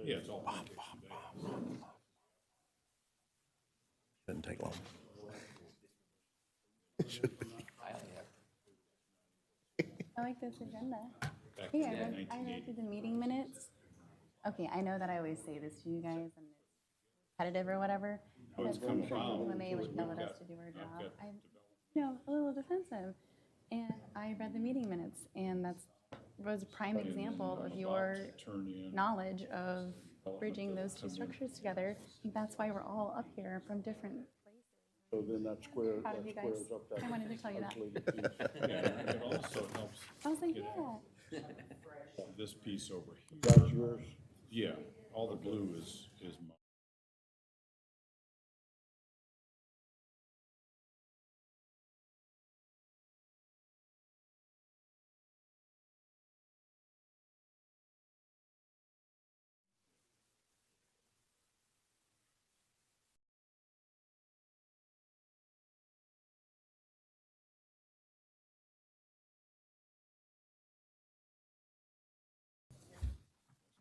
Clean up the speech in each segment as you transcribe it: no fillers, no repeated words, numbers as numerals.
Yeah, it's all. Didn't take long. I like this agenda. Hey, I read through the meeting minutes. Okay, I know that I always say this to you guys and it's repetitive or whatever. But sometimes when they like yell at us to do our job, I'm, a little defensive. And I read the meeting minutes and was a prime example of your knowledge of bridging those two structures together. I think that's why we're all up here from different places. So then that square, Proud of that you guys. squares up that. I wanted to tell you that. It also helps I was like, yeah. this piece over here. That's yours? Yeah, all the blue is mine.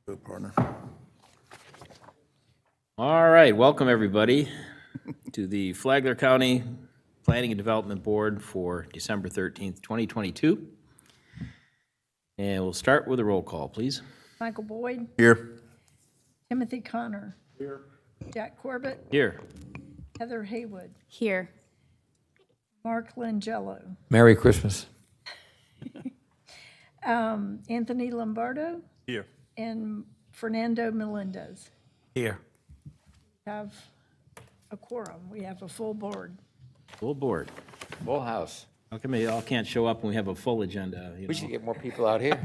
Good partner. All right, welcome everybody to the Flagler County Planning and Development Board for December 13th, 2022. And we'll start with a roll call, please. Michael Boyd, Here. Timothy Connor. Here. Jack Corbett, Here. Heather Haywood, Here. Mark Langello, Merry Christmas. Anthony Lombardo, Here. and Fernando Melendez. Here. Have a quorum. We have a full board. Full board. Full house. How come they all can't show up when we have a full agenda? We should get more people out here.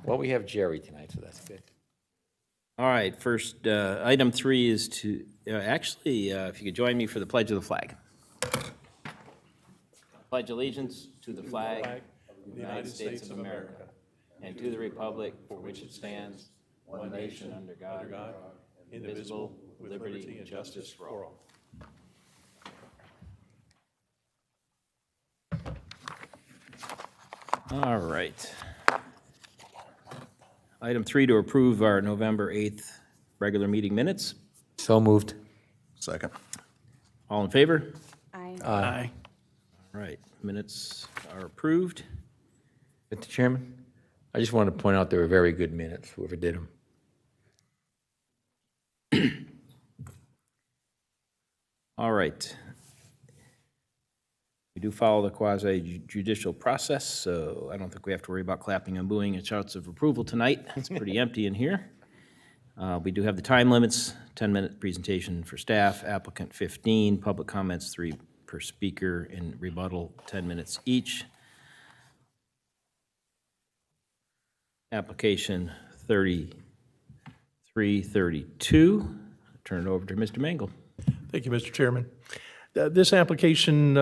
Well, we have Jerry tonight, so that's good. All right, first, item 3 is to, if you could join me for the Pledge of the Flag. Pledge allegiance to the flag of the United States of America and to the republic for which it stands, one nation under God, indivisible, with liberty and justice for all. All right. Item 3 to approve our November 8th regular meeting minutes. So moved. Second. All in favor? I. Aye. All right, minutes are approved. Mr. Chairman, I just want to point out they were very good minutes, whoever did them. All right. We do follow the quasi judicial process, so I don't think we have to worry about clapping and booing and shouts of approval tonight. It's pretty empty in here. We do have the time limits, 10-minute presentation for staff, applicant 15, public comments 3 per speaker, and rebuttal 10 minutes each. Application 3332. Turn it over to Mr. Mangle. Thank you, Mr. Chairman. This application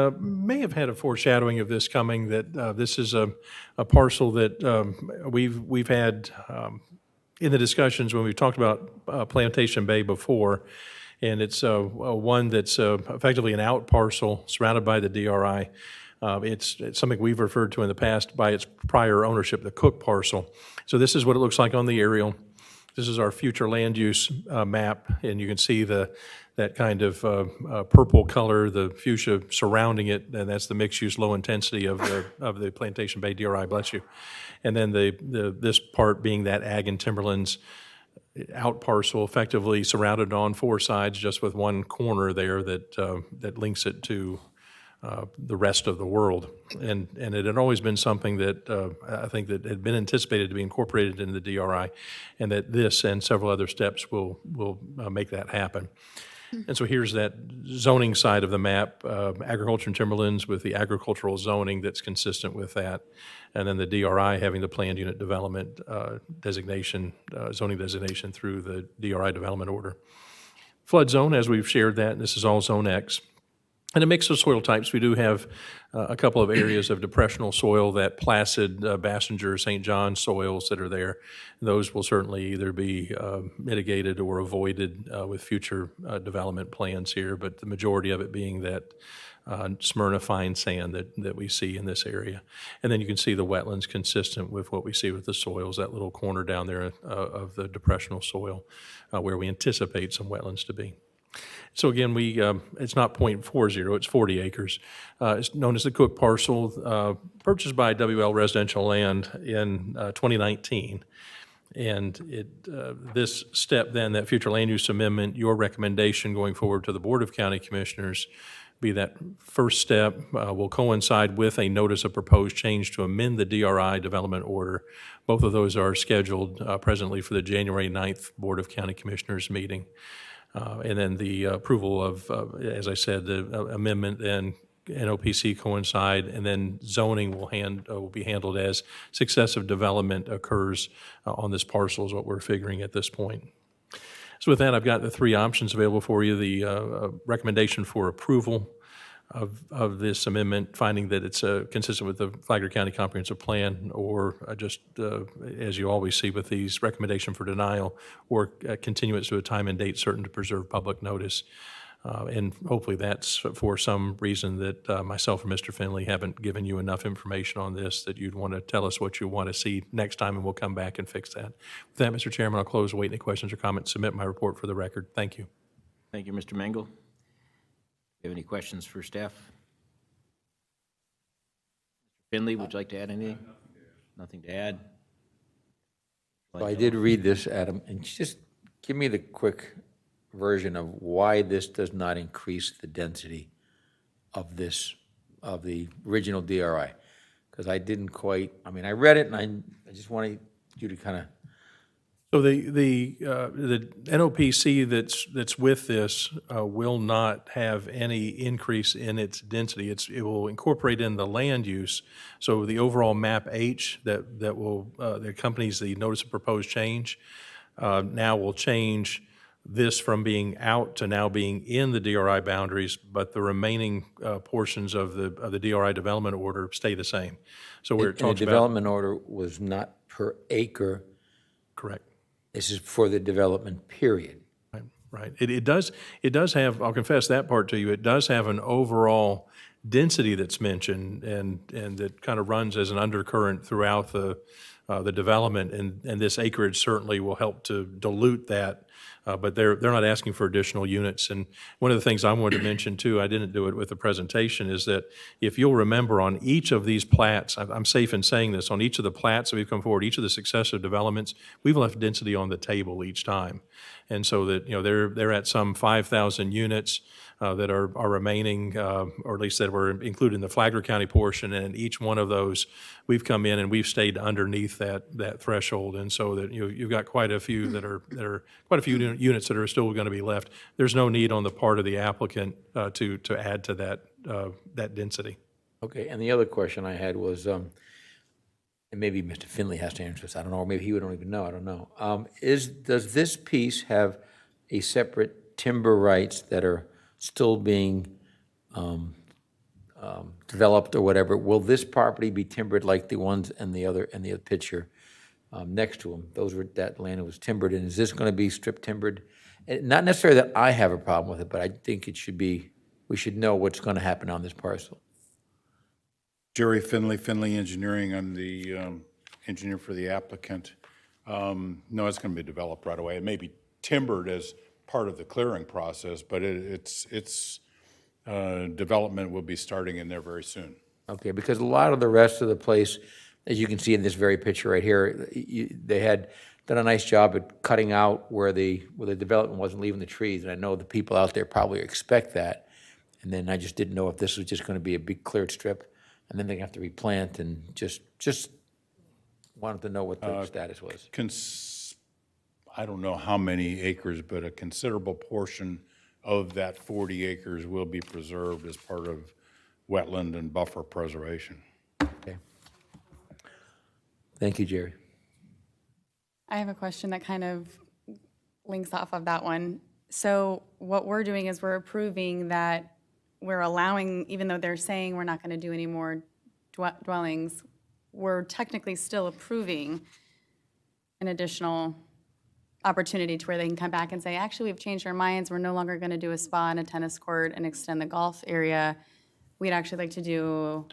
may have had a foreshadowing of this coming, that this is a parcel that we've had in the discussions when we've talked about Plantation Bay before, and it's one that's effectively an out parcel surrounded by the DRI. It's something we've referred to in the past by its prior ownership, the Cook parcel. So this is what it looks like on the aerial. This is our future land use map, and you can see that kind of purple color, the fuchsia surrounding it, and that's the mixed-use low intensity of the Plantation Bay DRI, bless you. And then this part being that ag and timberlands out parcel, effectively surrounded on 4 sides, just with one corner there that links it to the rest of the world. And it had always been something that I think that had been anticipated to be incorporated into the DRI, and that this and several other steps will make that happen. And so here's that zoning side of the map, agriculture and timberlands with the agricultural zoning that's consistent with that. And then the DRI having the planned unit development designation, zoning designation through the DRI development order. Flood zone, as we've shared that, this is all Zone X. And a mix of soil types. We do have a couple of areas of depressional soil, that placid Bassinger, St. John soils that are there. Those will certainly either be mitigated or avoided with future development plans here, but the majority of it being that Smyrna fine sand that we see in this area. And then you can see the wetlands consistent with what we see with the soils, that little corner down there of the depressional soil where we anticipate some wetlands to be. So again, it's not .40, it's 40 acres. It's known as the Cook parcel, purchased by WL Residential Land in 2019. And this step then, that future land use amendment, your recommendation going forward to the Board of County Commissioners, be that first step will coincide with a notice of proposed change to amend the DRI development order. Both of those are scheduled presently for the January 9th Board of County Commissioners meeting. And then the approval of, as I said, the amendment and NOPC coincide, and then zoning will be handled as successive development occurs on this parcel is what we're figuring at this point. So with that, I've got the three options available for you. The recommendation for approval of this amendment, finding that it's consistent with the Flagler County Comprehensive Plan, or just, as you always see with these, recommendation for denial, or continuance to a time and date certain to preserve public notice. And hopefully that's for some reason that myself or Mr. Finley haven't given you enough information on this that you'd want to tell us what you want to see next time, and we'll come back and fix that. With that, Mr. Chairman, I'll close, await any questions or comments, submit my report for the record. Thank you. Thank you, Mr. Mengel. Do you have any questions for staff? Mr. Finley, would you like to add anything? Nothing to add? I did read this, Adam, and just give me the quick version of why this does not increase the density of the original DRI. Because I didn't quite, I read it, and I just wanted you to kind of. So the NOPC that's with this will not have any increase in its density. It will incorporate in the land use. So the overall map H that accompanies the notice of proposed change now will change this from being out to now being in the DRI boundaries, but the remaining portions of the DRI development order stay the same. So where it And the talks about. development order was not per acre. Correct. This is for the development period. Right. It does have, I'll confess that part to you, it does have an overall density that's mentioned and that kind of runs as an undercurrent throughout the development, and this acreage certainly will help to dilute that. But they're not asking for additional units. And one of the things I wanted to mention too, I didn't do it with the presentation, is that if you'll remember on each of these plats, I'm safe in saying this, on each of the plats that we've come forward, each of the successive developments, we've left density on the table each time. And so that, they're at some 5,000 units that are remaining, or at least that were included in the Flagler County portion, and each one of those, we've come in and we've stayed underneath that threshold, and so that you've got quite a few that are quite a few units that are still going to be left. There's no need on the part of the applicant to add to that density. Okay, and the other question I had was, and maybe Mr. Finley has to answer this, I don't know, or maybe he don't even know, I don't know. Does this piece have a separate timber rights that are still being developed or whatever? Will this property be timbered like the ones in the other picture next to them? That land was timbered, and is this going to be strip timbered? And not necessarily that I have a problem with it, but I think it should be, we should know what's going to happen on this parcel. Jerry Finley, Finley Engineering. I'm the engineer for the applicant. No, it's going to be developed right away. It may be timbered as part of the clearing process, but its development will be starting in there very soon. Okay, because a lot of the rest of the place, as you can see in this very picture right here, they had done a nice job at cutting out where the development wasn't leaving the trees, and I know the people out there probably expect that. And then I just didn't know if this was just going to be a big cleared strip, and then they have to replant, and just wanted to know what the status was. I don't know how many acres, but a considerable portion of that 40 acres will be preserved as part of wetland and buffer preservation. Okay. Thank you, Jerry. I have a question that kind of links off of that one. So what we're doing is we're approving that we're allowing, even though they're saying we're not going to do any more dwellings, we're technically still approving an additional opportunity to where they can come back and say, actually, we've changed our minds. We're no longer going to do a spa and a tennis court and extend the golf area. We'd actually like to do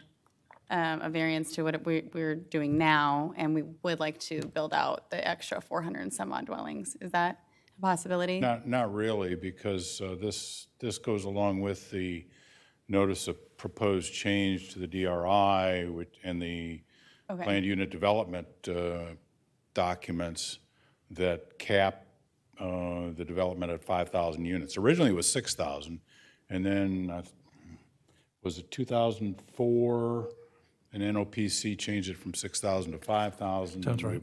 a variance to what we're doing now, and we would like to build out the extra 400 and some odd dwellings. Is that a possibility? Not really, because this goes along with the notice of proposed change to the DRI and the Okay. planned unit development documents that cap the development at 5,000 units. Originally, it was 6,000, and then, was it 2004? And NOPC changed it from 6,000 to 5,000. Sounds right.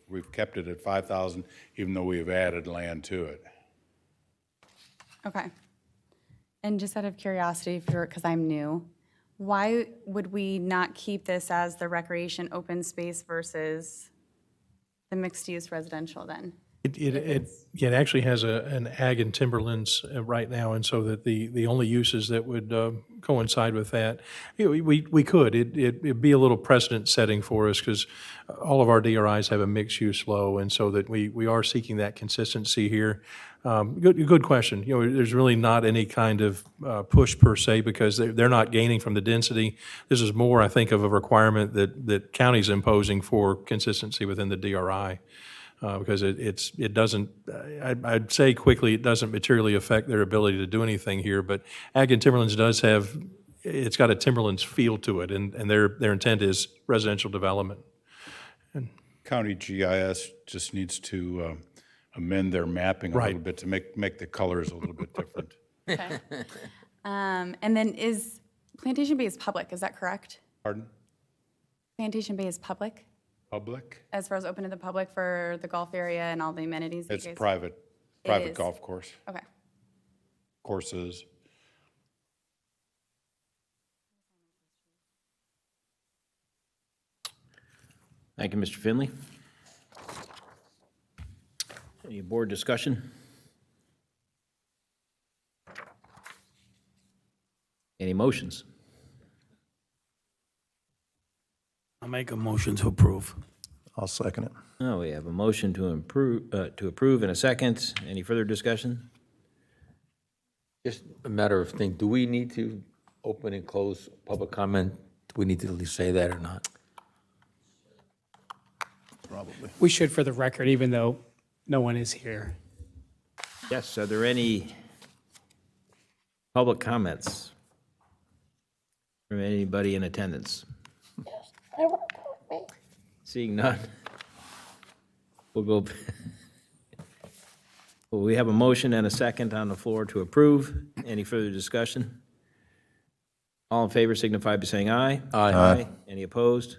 We've kept it at 5,000, even though we have added land to it. Okay. And just out of curiosity, because I'm new, why would we not keep this as the recreation open space versus the mixed-use residential then? It actually has an ag and timberlands right now, and so that the only uses that would coincide with that, we could. It'd be a little precedent setting for us, because all of our DRIs have a mixed-use flow, and so that we are seeking that consistency here. Good question. You know, there's really not any kind of push per se, because they're not gaining from the density. This is more, I think, of a requirement that county's imposing for consistency within the DRI. Because it doesn't, I'd say quickly, it doesn't materially affect their ability to do anything here, but Ag and Timberlands does have, it's got a Timberlands feel to it, and their intent is residential development. County GIS just needs to amend their mapping a Right. little bit to make the colors a little bit different. Okay. And then Plantation Bay is public, is that correct? Pardon? Plantation Bay is public, Public? as far as open to the public for the golf area and all the amenities that It's you guys? private is. golf course, Okay. courses. Thank you, Mr. Finley. Any board discussion? Any motions? I'll make a motion to approve. I'll second it. Oh, we have a motion to approve in a second. Any further discussion? Just a matter of thing, do we need to open and close public comment? Do we need to at least say that or not? Probably. We should for the record, even though no one is here. Yes, are there any public comments from anybody in attendance? Seeing none, we'll go. Well, we have a motion and a second on the floor to approve. Any further discussion? All in favor signify by saying aye. Aye. Any opposed?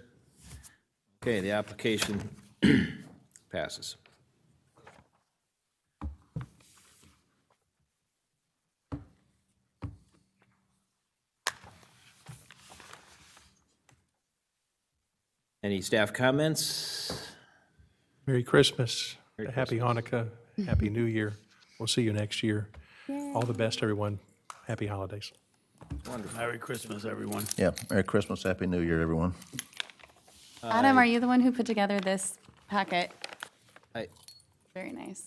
Okay, the application passes. Any staff comments? Merry Christmas, Happy Hanukkah, Happy New Year. We'll see you next year. All the best, everyone. Happy holidays. Merry Christmas, everyone. Yeah, Merry Christmas, Happy New Year, everyone. Adam, are you the one who put together this packet? I- Very nice.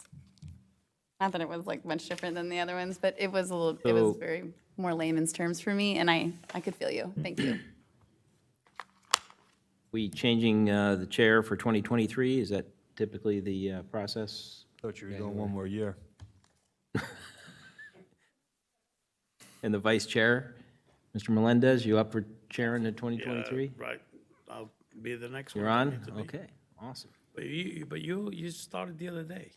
Not that it was like much different than the other ones, but it was it was So- very more layman's terms for me, and I could feel you. Thank you. We changing the chair for 2023? Is that typically the process? Thought you were going one more year. And the vice chair, Mr. Melendez, you up for chairing the 2023? Right. I'll be the next one. You're if I on? need to be. Okay, awesome. But you started the other day.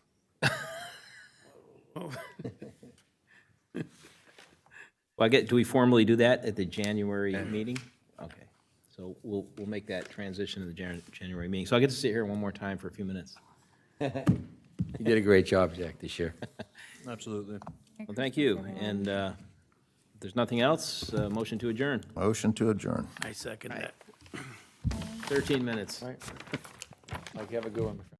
Well, do we formally do that at the January meeting? Okay, so we'll make that transition to the January meeting. So I get to sit here one more time for a few minutes. You did a great job, Jack, this year. Absolutely. Well, thank you. And if there's nothing else, motion to adjourn. Motion to adjourn. I second that. 13 minutes. Mike, have a good one, my friend.